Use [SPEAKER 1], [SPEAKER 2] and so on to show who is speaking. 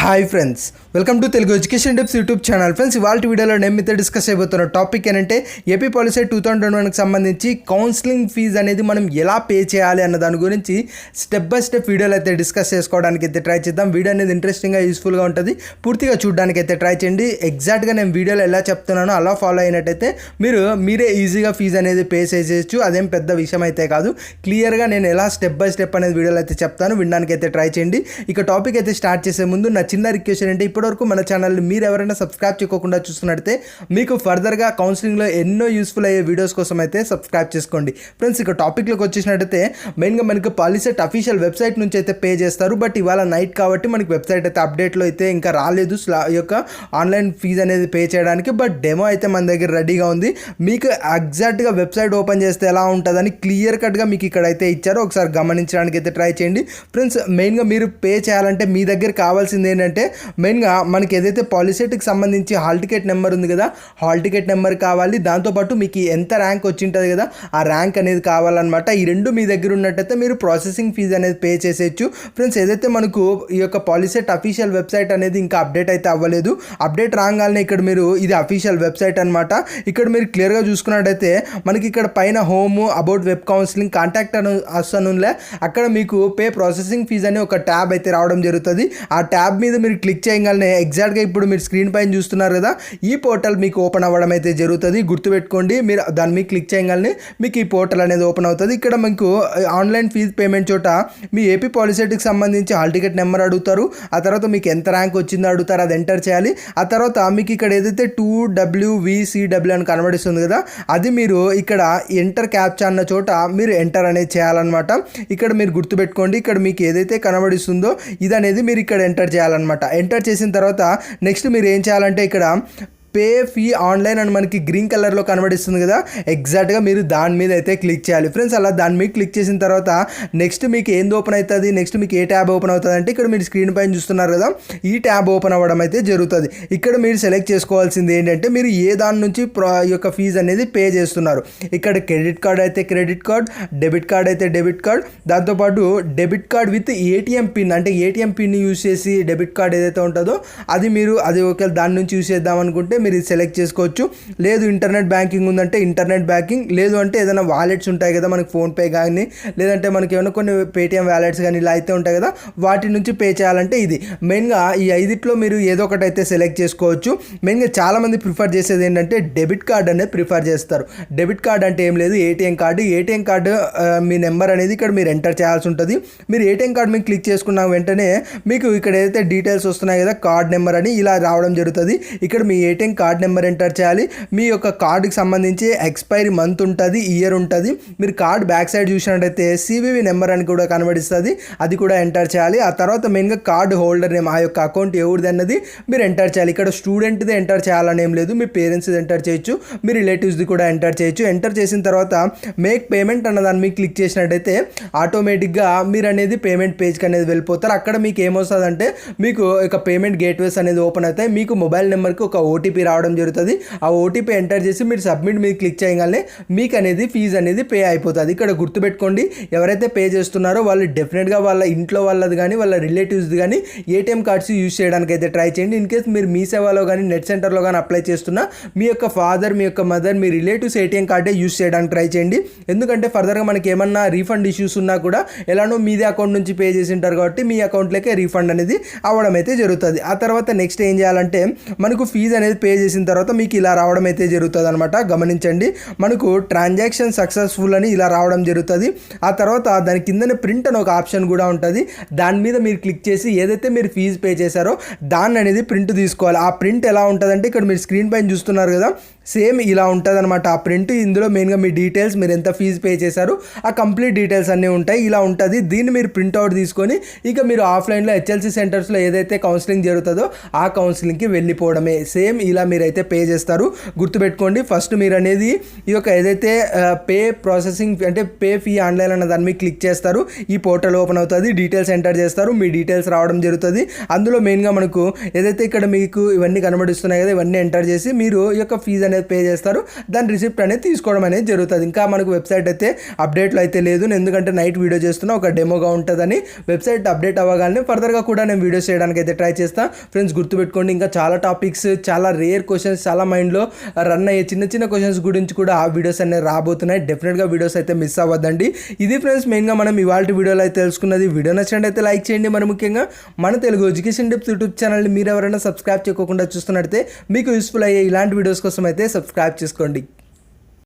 [SPEAKER 1] Hi friends, welcome to Telugu education tips YouTube channel. Friends, ఇవాళ వీడియోలో నేను మీతో డిస్కస్ చేయబోతున్న టాపిక్ ఏంటంటే ఏపీ పాలిసెట్ 2021కి సంబంధించి కౌన్సిలింగ్ ఫీజు అనేది మనం ఎలా పే చేయాలి అన్న దాని గురించి స్టెప్ బై స్టెప్ వీడియోలు అయితే డిస్కస్ చేసుకోవడానికి అయితే ట్రై చేద్దాం. వీడియో అనేది ఇంట్రెస్టింగ్గా యూస్ఫుల్గా ఉంటుంది, పూర్తిగా చూడడానికి అయితే ట్రై చేయండి. ఎగ్జాక్ట్గా నేను వీడియోలో ఎలా చెప్తున్నానో అలా ఫాలో అయినట్టయితే మీరే ఈజీగా ఫీజు అనేది పే చేసేయచ్చు. అదేం పెద్ద విషయం అయితే కాదు. క్లియర్గా నేను ఎలా స్టెప్ బై స్టెప్ అనేది వీడియోలో అయితే చెప్తాను, వినడానికి అయితే ట్రై చేయండి. ఇక టాపిక్ అయితే స్టార్ట్ చేసే ముందు నా చిన్న రిక్వెస్ట్ ఏంటంటే ఇప్పటివరకు మన ఛానల్ని మీరు ఎవరైనా సబ్స్క్రైబ్ చేయకుండా చూస్తున్నట్టయితే మీకు ఫర్దర్గా కౌన్సిలింగ్లో ఎన్నో యూస్ఫుల్ అయ్యే వీడియోస్ కోసం అయితే సబ్స్క్రైబ్ చేసుకోండి. ఫ్రెండ్స్, ఇక టాపిక్లోకి వచ్చేసినట్టయితే మెయిన్గా మనకి పాలిసెట్ అఫీషియల్ వెబ్సైట్ నుంచి అయితే పే చేస్తారు. బట్ ఇవాళ నైట్ కాబట్టి మనకి వెబ్సైట్ అయితే అప్డేట్లో అయితే ఇంకా రాలేదు ఈ యొక్క ఆన్లైన్ ఫీజు అనేది పే చేయడానికి. బట్ డెమో అయితే మన దగ్గర రెడీగా ఉంది. మీకు ఎగ్జాక్ట్గా వెబ్సైట్ ఓపెన్ చేస్తే ఎలా ఉంటుందని క్లియర్ కట్గా మీకు ఇక్కడైతే ఇచ్చారు, ఒకసారి గమనించడానికి అయితే ట్రై చేయండి. ఫ్రెండ్స్, మెయిన్గా మీరు పే చేయాలంటే మీ దగ్గర కావాల్సింది ఏంటంటే మెయిన్గా మనకి ఏదైతే పాలిసెట్కి సంబంధించి హాల్ టికెట్ నెంబర్ ఉంది కదా, హాల్ టికెట్ నెంబర్ కావాలి. దాంతోపాటు మీకు ఎంత ర్యాంక్ వచ్చి ఉంటుంది కదా, ఆ ర్యాంక్ అనేది కావాలన్నమాట. ఈ రెండు మీ దగ్గర ఉన్నట్టయితే మీరు ప్రాసెసింగ్ ఫీజు అనేది పే చేసేయచ్చు. ఫ్రెండ్స్, ఏదైతే మనకు ఈ యొక్క పాలిసెట్ అఫీషియల్ వెబ్సైట్ అనేది ఇంకా అప్డేట్ అయితే అవ్వలేదు. అప్డేట్ రాగానే ఇక్కడ మీరు ఇది అఫీషియల్ వెబ్సైట్ అనమాట. ఇక్కడ మీరు క్లియర్గా చూసుకున్నట్టయితే మనకి ఇక్కడ పైన home, about web counselling, contact అనులే అక్కడ మీకు పే ప్రాసెసింగ్ ఫీజు అని ఒక ట్యాబ్ అయితే రావడం జరుగుతుంది. ఆ ట్యాబ్ మీద మీరు క్లిక్ చేయగానే ఎగ్జాక్ట్గా ఇప్పుడు మీరు స్క్రీన్ పైన చూస్తున్నారు కదా, ఈ పోర్టల్ మీకు ఓపెన్ అవ్వడం అయితే జరుగుతుంది. గుర్తుపెట్టుకోండి, మీరు దాని మీద క్లిక్ చేయగానే మీకు ఈ పోర్టల్ అనేది ఓపెన్ అవుతుంది. ఇక్కడ మీకు ఆన్లైన్ ఫీజు పేమెంట్ చోట మీ ఏపీ పాలిసెట్కి సంబంధించి హాల్ టికెట్ నెంబర్ అడుగుతారు. ఆ తర్వాత మీకు ఎంత ర్యాంక్ వచ్చిందో అడుగుతారు, అది ఎంటర్ చేయాలి. ఆ తర్వాత మీకు ఇక్కడ ఏదైతే 2WVCW అని కనబడిస్తుంది కదా, అది మీరు ఇక్కడ ఎంటర్ క్యాప్చా అన్న చోట మీరు ఎంటర్ అనేది చేయాలన్నమాట. ఇక్కడ మీరు గుర్తుపెట్టుకోండి, ఇక్కడ మీకు ఏదైతే కనబడిస్తుందో ఇది అనేది మీరు ఇక్కడ ఎంటర్ చేయాలన్నమాట. ఎంటర్ చేసిన తర్వాత నెక్స్ట్ మీరు ఏం చేయాలంటే ఇక్కడ పే ఫీ ఆన్లైన్ అని మనకి గ్రీన్ కలర్లో కనబడిస్తుంది కదా, ఎగ్జాక్ట్గా మీరు దాని మీద అయితే క్లిక్ చేయాలి. ఫ్రెండ్స్, అలా దాని మీద క్లిక్ చేసిన తర్వాత నెక్స్ట్ మీకు ఏంది ఓపెన్ అవుతుంది, నెక్స్ట్ మీకు ఏ ట్యాబ్ ఓపెన్ అవుతుంది అంటే ఇక్కడ మీరు స్క్రీన్ పైన చూస్తున్నారు కదా, ఈ ట్యాబ్ ఓపెన్ అవ్వడం అయితే జరుగుతుంది. ఇక్కడ మీరు సెలెక్ట్ చేసుకోవాల్సింది ఏంటంటే మీరు ఏ దాని నుంచి ఈ యొక్క ఫీజు అనేది పే చేస్తున్నారు. ఇక్కడ క్రెడిట్ కార్డ్ అయితే క్రెడిట్ కార్డ్, డెబిట్ కార్డ్ అయితే డెబిట్ కార్డ్, దాంతోపాటు debit card with ATM pin అంటే ఏటీఎం పిన్ యూజ్ చేసి డెబిట్ కార్డ్ ఏదైతే ఉంటుందో అది ఒకవేళ దాని నుంచి యూజ్ చేద్దాం అనుకుంటే మీరు ఇది సెలెక్ట్ చేసుకోవచ్చు. లేదు ఇంటర్నెట్ బ్యాంకింగ్ ఉందంటే ఇంటర్నెట్ బ్యాంకింగ్, లేదు అంటే ఏదైనా వాలెట్స్ ఉంటాయి కదా మనకి ఫోన్పే కానీ, లేదంటే మనకి ఏమైనా కొన్ని పేటిఎం వ్యాలెట్స్ కానీ ఇలా అయితే ఉంటాయి కదా, వాటి నుంచి పే చేయాలంటే ఇది. మెయిన్గా ఈ ఐదిట్లో మీరు ఏదో ఒకటి అయితే సెలెక్ట్ చేసుకోవచ్చు. మెయిన్గా చాలామంది ప్రిఫర్ చేసేది ఏంటంటే డెబిట్ కార్డ్ అనేది ప్రిఫర్ చేస్తారు. డెబిట్ కార్డ్ అంటే ఏం లేదు, ఏటీఎం కార్డు మీ నెంబర్ అనేది ఇక్కడ మీరు ఎంటర్ చేయాల్సి ఉంటుంది. మీరు ఏటీఎం కార్డు మీకు క్లిక్ చేసుకున్న వెంటనే మీకు ఇక్కడ ఏదైతే డీటెయిల్స్ వస్తున్నాయి కదా, కార్డ్ నెంబర్ అని ఇలా రావడం జరుగుతుంది. ఇక్కడ మీ ఏటీఎం కార్డ్ నెంబర్ ఎంటర్ చేయాలి. మీ యొక్క కార్డుకి సంబంధించి ఎక్స్పైరీ మంత్ ఉంటుంది, ఇయర్ ఉంటుంది. మీరు కార్డ్ బ్యాక్ సైడ్ చూసినట్టయితే సివివి నెంబర్ అని కూడా కనబడిస్తుంది, అది కూడా ఎంటర్ చేయాలి. ఆ తర్వాత మెయిన్గా కార్డ్ హోల్డర్ నేమ్, ఆ యొక్క అకౌంట్ ఎవరిది అన్నది మీరు ఎంటర్ చేయాలి. ఇక్కడ స్టూడెంట్ది ఎంటర్ చేయాలని ఏం లేదు, మీ పేరెంట్స్ది ఎంటర్ చేయొచ్చు, మీ రిలేటివ్స్ది కూడా ఎంటర్ చేయొచ్చు. ఎంటర్ చేసిన తర్వాత మేక్ పేమెంట్ అన్న దాన్ని మీకు క్లిక్ చేసినట్టయితే ఆటోమేటిక్గా మీరు అనేది పేమెంట్ పేజ్కి అనేది వెళ్ళిపోతారు. అక్కడ మీకు ఏమొస్తుందంటే మీకు ఒక పేమెంట్ గేట్వేస్ అనేది ఓపెన్ అవుతాయి. మీకు మొబైల్ నెంబర్కి ఒక ఓటీపీ రావడం జరుగుతుంది. ఆ ఓటీపీ ఎంటర్ చేసి మీరు సబ్మిట్ మీద క్లిక్ చేయగానే మీకు అనేది ఫీజు అనేది పే అయిపోతుంది. ఇక్కడ గుర్తుపెట్టుకోండి, ఎవరైతే పే చేస్తున్నారో వాళ్ళు డెఫినెట్గా వాళ్ళ ఇంట్లో వాళ్ళది కానీ వాళ్ళ రిలేటివ్స్ది కానీ ఏటీఎం కార్డ్స్ యూజ్ చేయడానికి అయితే ట్రై చేయండి. ఇన్ కేస్ మీరు మీ సేవలో కానీ నెట్ సెంటర్లో కానీ అప్లై చేస్తున్నా మీ యొక్క ఫాదర్, మీ యొక్క మదర్, మీ రిలేటివ్స్ ఏటీఎం కార్డే యూజ్ చేయడానికి ట్రై చేయండి. ఎందుకంటే ఫర్దర్గా మనకి ఏమన్నా రీఫండ్ ఇష్యూస్ ఉన్నా కూడా ఎలానో మీదే అకౌంట్ నుంచి పే చేసి ఉంటారు కాబట్టి మీ అకౌంట్లోకే రీఫండ్ అనేది అవ్వడం అయితే జరుగుతుంది. ఆ తర్వాత నెక్స్ట్ ఏం చేయాలంటే మనకు ఫీజు అనేది పే చేసిన తర్వాత మీకు ఇలా రావడం అయితే జరుగుతుంది అనమాట. గమనించండి, మనకు ట్రాన్సాక్షన్ సక్సెస్ఫుల్ అని ఇలా రావడం జరుగుతుంది. ఆ తర్వాత దాని కిందనే ప్రింట్ అని ఒక ఆప్షన్ కూడా ఉంటుంది. దాని మీద మీరు క్లిక్ చేసి ఏదైతే మీరు ఫీజు పే చేశారో దాన్ని అనేది ప్రింట్ తీసుకోవాలి. ఆ ప్రింట్ ఎలా ఉంటుందంటే ఇక్కడ మీరు స్క్రీన్ పైన చూస్తున్నారు కదా, సేమ్ ఇలా ఉంటుంది అనమాట ఆ ప్రింట్. ఇందులో మెయిన్గా మీ డీటెయిల్స్, మీరు ఎంత ఫీజు పే చేశారు ఆ కంప్లీట్ డీటెయిల్స్ అన్నీ ఉంటాయి. ఇలా ఉంటుంది. దీన్ని మీరు ప్రింట్అవుట్ తీసుకొని ఇక మీరు ఆఫ్లైన్లో హెచ్ఎల్సి సెంటర్స్లో ఏదైతే కౌన్సిలింగ్ జరుగుతుందో ఆ కౌన్సిలింగ్కి వెళ్ళిపోవడమే. సేమ్ ఇలా ఇలా మీరైతే పే చేస్తారు. గుర్తుపెట్టుకోండి, ఫస్ట్ మీరు అనేది ఈ యొక్క ఏదైతే పే ప్రాసెసింగ్ అంటే పే ఫీ ఆన్లైన్ అన్న దాన్ని మీరు క్లిక్ చేస్తారు. ఈ పోర్టల్ ఓపెన్ అవుతుంది, డీటెయిల్స్ ఎంటర్ చేస్తారు, మీ డీటెయిల్స్ రావడం జరుగుతుంది. అందులో మెయిన్గా మనకు ఏదైతే ఇక్కడ మీకు ఇవన్నీ కనబడిస్తున్నాయి కదా, ఇవన్నీ ఎంటర్ చేసి మీరు ఈ యొక్క ఫీజు అనేది పే చేస్తారు. దాని రిసిప్ట్ అనేది తీసుకోవడం అనేది జరుగుతుంది. ఇంకా మనకు వెబ్సైట్ అయితే అప్డేట్లో అయితే లేదు, ఎందుకంటే నైట్ వీడియో చేస్తున్నా, ఒక డెమోగా ఉంటుందని. వెబ్సైట్ అప్డేట్ అవ్వగానే ఫర్దర్గా కూడా నేను వీడియోస్ చేయడానికి అయితే ట్రై చేస్తాను. ఫ్రెండ్స్ గుర్తుపెట్టుకోండి, ఇంకా చాలా టాపిక్స్, చాలా రేర్ క్వశ్చన్స్, చాలా మైండ్లో రన్ అయ్యే చిన్న చిన్న క్వశ్చన్స్ గురించి కూడా ఆ వీడియోస్ అనేవి రాబోతున్నాయి. డెఫినెట్గా వీడియోస్ అయితే మిస్ అవ్వద్దండి. ఇది ఫ్రెండ్స్ మెయిన్గా మనం ఇవాళ వీడియోలో అయితే తెలుసుకున్నది. వీడియో నచ్చినట్లయితే లైక్ చేయండి. మరి ముఖ్యంగా మన తెలుగు ఎడ్యుకేషన్ టిప్స్ యూట్యూబ్ ఛానల్ని మీరు ఎవరైనా సబ్స్క్రైబ్ చేయకుండా చూస్తున్నట్టయితే మీకు యూస్ఫుల్ అయ్యే ఇలాంటి వీడియోస్ కోసం అయితే సబ్స్క్రైబ్ చేసుకోండి.